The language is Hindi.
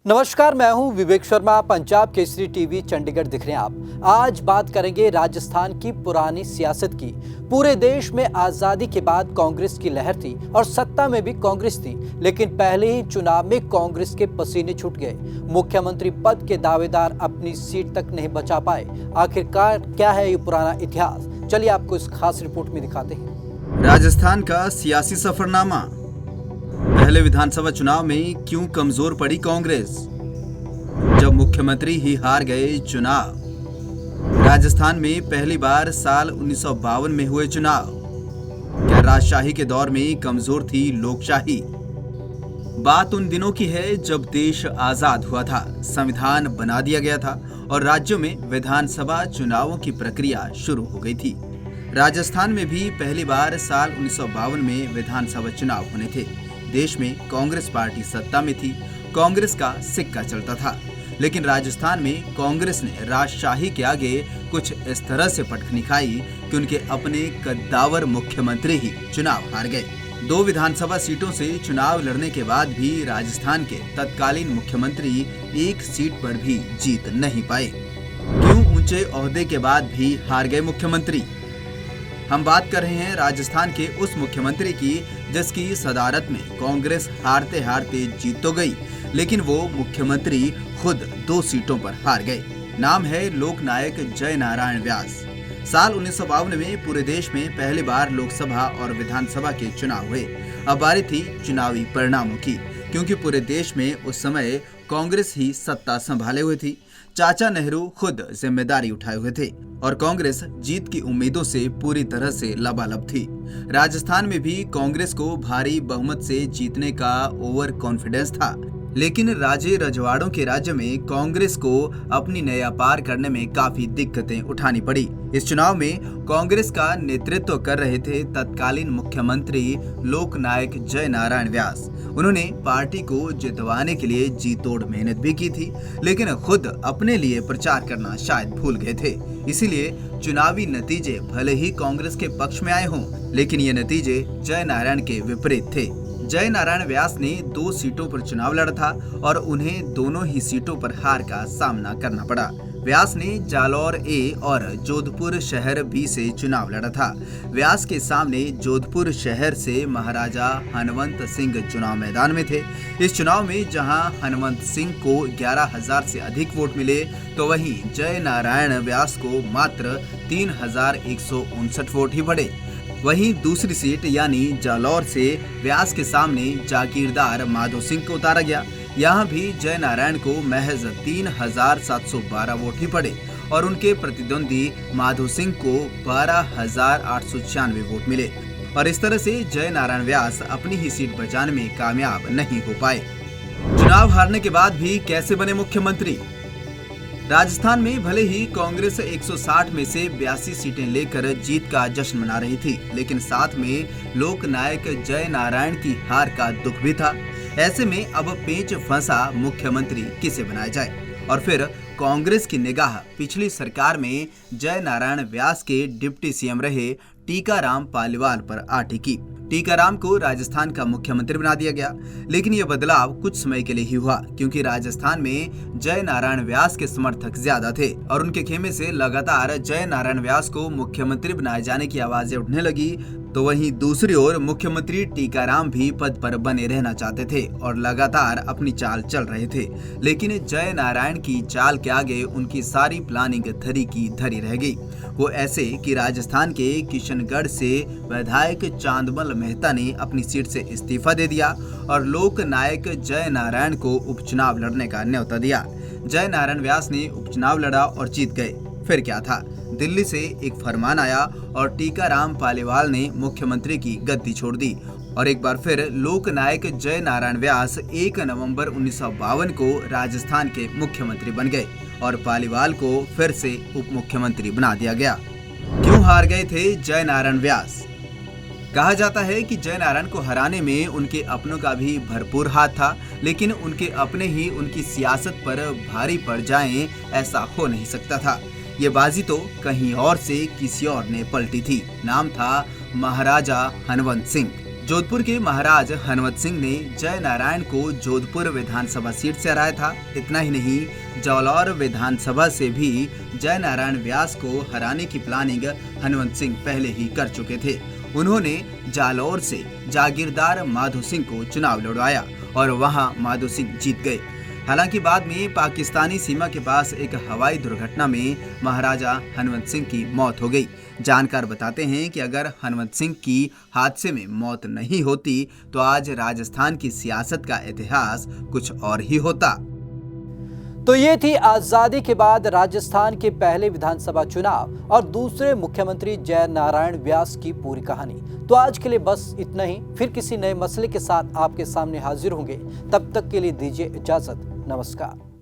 नमस्कार, मैं हूं विवेक शर्मा। पंजाब केसरी टीवी चंडीगढ़ दिख रहे हैं आप। आज बात करेंगे राजस्थान की पुरानी सियासत की। पूरे देश में आजादी के बाद कांग्रेस की लहर थी और सत्ता में भी कांग्रेस थी, लेकिन पहले ही चुनाव में कांग्रेस के पसीने छूट गए। मुख्यमंत्री पद के दावेदार अपनी सीट तक नहीं बचा पाए। आखिरकार क्या है ये पुराना इतिहास? चलिए आपको इस खास रिपोर्ट में दिखाते हैं। राजस्थान का सियासी सफरनामा। पहले विधानसभा चुनाव में क्यों कमजोर पड़ी कांग्रेस, जब मुख्यमंत्री ही हार गए चुनाव। राजस्थान में पहली बार साल 1952 में हुए चुनाव। क्या राजशाही के दौर में कमजोर थी लोकशाही? बात उन दिनों की है जब देश आजाद हुआ था, संविधान बना दिया गया था और राज्यों में विधानसभा चुनावों की प्रक्रिया शुरू हो गई थी। राजस्थान में भी पहली बार साल 1952 में विधानसभा चुनाव होने थे। देश में कांग्रेस पार्टी सत्ता में थी, कांग्रेस का सिक्का चलता था, लेकिन राजस्थान में कांग्रेस ने राजशाही के आगे कुछ इस तरह से पटखनी खाई कि उनके अपने कद्दावर मुख्यमंत्री ही चुनाव हार गए। 2 विधानसभा सीटों से चुनाव लड़ने के बाद भी राजस्थान के तत्कालीन मुख्यमंत्री एक सीट पर भी जीत नहीं पाए। क्यों ऊंचे ओहदे के बाद भी हार गए मुख्यमंत्री? हम बात कर रहे हैं राजस्थान के उस मुख्यमंत्री की जिसकी सदारत में कांग्रेस हारते हारते जीत तो गई, लेकिन वो मुख्यमंत्री खुद 2 सीटों पर हार गए। नाम है लोकनायक जय नारायण व्यास। साल 1952 में पूरे देश में पहली बार लोकसभा और विधानसभा के चुनाव हुए। अब बारी थी चुनावी परिणामों की, क्योंकि पूरे देश में उस समय कांग्रेस ही सत्ता संभाले हुए थी। चाचा नेहरू खुद जिम्मेदारी उठाए हुए थे और कांग्रेस जीत की उम्मीदों से पूरी तरह से लबालब थी। राजस्थान में भी कांग्रेस को भारी बहुमत से जीतने का ओवर कॉन्फिडेंस था, लेकिन राजे रजवाड़ों के राज्य में कांग्रेस को अपनी नया पार करने में काफी दिक्कतें उठानी पड़ी। इस चुनाव में कांग्रेस का नेतृत्व कर रहे थे तत्कालीन मुख्यमंत्री लोकनायक जय नारायण व्यास। उन्होंने पार्टी को जितवाने के लिए जी तोड़ मेहनत भी की थी, लेकिन खुद अपने लिए प्रचार करना शायद भूल गए थे। इसीलिए चुनावी नतीजे भले ही कांग्रेस के पक्ष में आए हों, लेकिन ये नतीजे जय नारायण के विपरीत थे। जय नारायण व्यास ने 2 सीटों पर चुनाव लड़ा था और उन्हें दोनों ही सीटों पर हार का सामना करना पड़ा। व्यास ने जालौर ए और जोधपुर शहर बी से चुनाव लड़ा था। व्यास के सामने जोधपुर शहर से महाराजा हनुमंत सिंह चुनाव मैदान में थे। इस चुनाव में जहां हनुमंत सिंह को 11,000 से अधिक वोट मिले, तो वहीं जय नारायण व्यास को मात्र 3,159 वोट ही पड़े। वहीं दूसरी सीट यानी जालौर से व्यास के सामने जागीरदार माधो सिंह को उतारा गया। यहाँ भी जय नारायण को महज 3,712 वोट ही पड़े और उनके प्रतिद्वंदी माधो सिंह को 12,896 वोट मिले और इस तरह से जय नारायण व्यास अपनी ही सीट बचाने में कामयाब नहीं हो पाए। चुनाव हारने के बाद भी कैसे बने मुख्यमंत्री? राजस्थान में भले ही कांग्रेस 160 में से 82 सीटें लेकर जीत का जश्न मना रही थी, लेकिन साथ में लोकनायक जय नारायण की हार का दुख भी था। ऐसे में अब पेंच फंसा मुख्यमंत्री किसे बनाया जाए, और फिर कांग्रेस की निगाह पिछली सरकार में जय नारायण व्यास के डिप्टी सीएम रहे टीकाराम पालीवाल पर आ टिकी। टीकाराम को राजस्थान का मुख्यमंत्री बना दिया गया, लेकिन यह बदलाव कुछ समय के लिए ही हुआ, क्योंकि राजस्थान में जय नारायण व्यास के समर्थक ज्यादा थे और उनके खेमे से लगातार जय नारायण व्यास को मुख्यमंत्री बनाए जाने की आवाजें उठने लगी। तो वहीं दूसरी ओर मुख्यमंत्री टीकाराम भी पद पर बने रहना चाहते थे और लगातार अपनी चाल चल रहे थे, लेकिन जय नारायण की चाल के आगे उनकी सारी प्लानिंग धरी की धरी रह गई। वो ऐसे कि राजस्थान के किशनगढ़ से विधायक चांदमल मेहता ने अपनी सीट से इस्तीफा दे दिया और लोकनायक जय नारायण को उपचुनाव लड़ने का न्योता दिया। जय नारायण व्यास ने उपचुनाव लड़ा और जीत गए। फिर क्या था? दिल्ली से एक फरमान आया और टीकाराम पालीवाल ने मुख्यमंत्री की गद्दी छोड़ दी और एक बार फिर लोकनायक जय नारायण व्यास 1 नवंबर 1952 को राजस्थान के मुख्यमंत्री बन गए और पालीवाल को फिर से उप मुख्यमंत्री बना दिया गया। क्यों हार गए थे जय नारायण व्यास? कहा जाता है कि जय नारायण को हराने में उनके अपनों का भी भरपूर हाथ था, लेकिन उनके अपने ही उनकी सियासत पर भारी पड़ जाएं, ऐसा हो नहीं सकता था। ये बाजी तो कहीं और से किसी और ने पलटी थी। नाम था महाराजा हनुमंत सिंह। जोधपुर के महाराज हनुमत सिंह ने जय नारायण को जोधपुर विधानसभा सीट से हराया था। इतना ही नहीं, जालौर विधानसभा से भी जय नारायण व्यास को हराने की प्लानिंग हनुमत सिंह पहले ही कर चुके थे। उन्होंने जालौर से जागीरदार माधो सिंह को चुनाव लड़वाया और वहां माधो सिंह जीत गए। हालांकि बाद में पाकिस्तानी सीमा के पास एक हवाई दुर्घटना में महाराजा हनुमत सिंह की मौत हो गई। जानकार बताते हैं कि अगर हनुमत सिंह की हादसे में मौत नहीं होती तो आज राजस्थान की सियासत का इतिहास कुछ और ही होता। तो ये थी आजादी के बाद राजस्थान के पहले विधानसभा चुनाव और दूसरे मुख्यमंत्री जय नारायण व्यास की पूरी कहानी। तो आज के लिए बस इतना ही। फिर किसी नए मसले के साथ आपके सामने हाजिर होंगे। तब तक के लिए दीजिए इजाजत। नमस्कार।